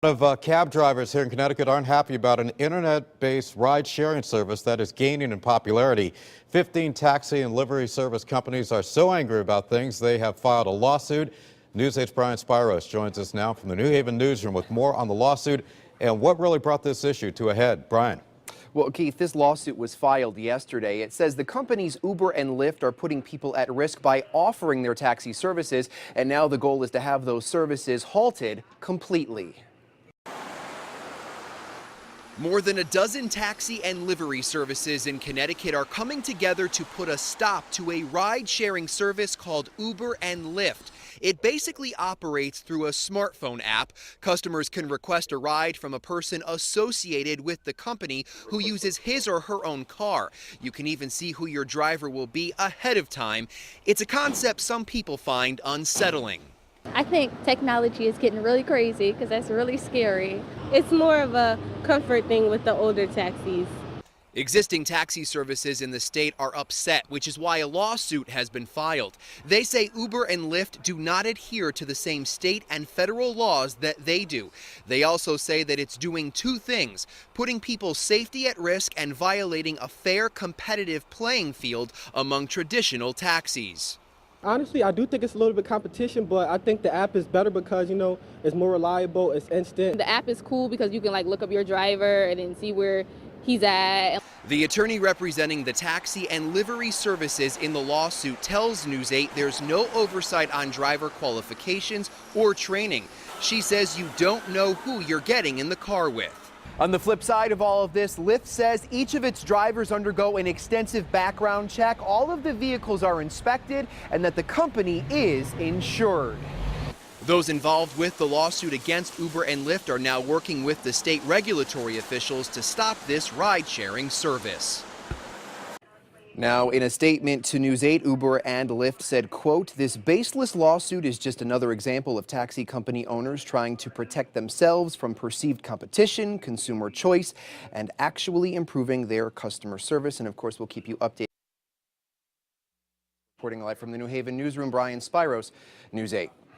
A lot of cab drivers here in Connecticut aren't happy about an internet-based ride-sharing service that is gaining in popularity. 15 taxi and livery service companies are so angry about things they have filed a lawsuit. News 8's Brian Spiros joins us now from the New Haven newsroom with more on the lawsuit and what really brought this issue to a head. Brian. Well, Keith, this lawsuit was filed yesterday. It says the companies Uber and Lyft are putting people at risk by offering their taxi services, and now the goal is to have those services halted completely. More than a dozen taxi and livery services in Connecticut are coming together to put a stop to a ride-sharing service called Uber and Lyft. It basically operates through a smartphone app. Customers can request a ride from a person associated with the company who uses his or her own car. You can even see who your driver will be ahead of time. It's a concept some people find unsettling. I think technology is getting really crazy because that's really scary. It's more of a comfort thing with the older taxis. Existing taxi services in the state are upset, which is why a lawsuit has been filed. They say Uber and Lyft do not adhere to the same state and federal laws that they do. They also say that it's doing two things: putting people's safety at risk and violating a fair, competitive playing field among traditional taxis. Honestly, I do think it's a little bit competition, but I think the app is better because, it's more reliable, it's instant. The app is cool because you can look up your driver and then see where he's at. The attorney representing the taxi and livery services in the lawsuit tells News 8 there's no oversight on driver qualifications or training. She says you don't know who you're getting in the car with. On the flip side of all of this, Lyft says each of its drivers undergo an extensive background check. All of the vehicles are inspected and that the company is insured. Those involved with the lawsuit against Uber and Lyft are now working with the state regulatory officials to stop this ride-sharing service. Now, in a statement to News 8, Uber and Lyft said, quote, "This baseless lawsuit is just another example of taxi company owners trying to protect themselves from perceived competition, consumer choice, and actually improving their customer service." And of course, we'll keep you updated. Reporting live from the New Haven newsroom, Brian Spiros, News 8.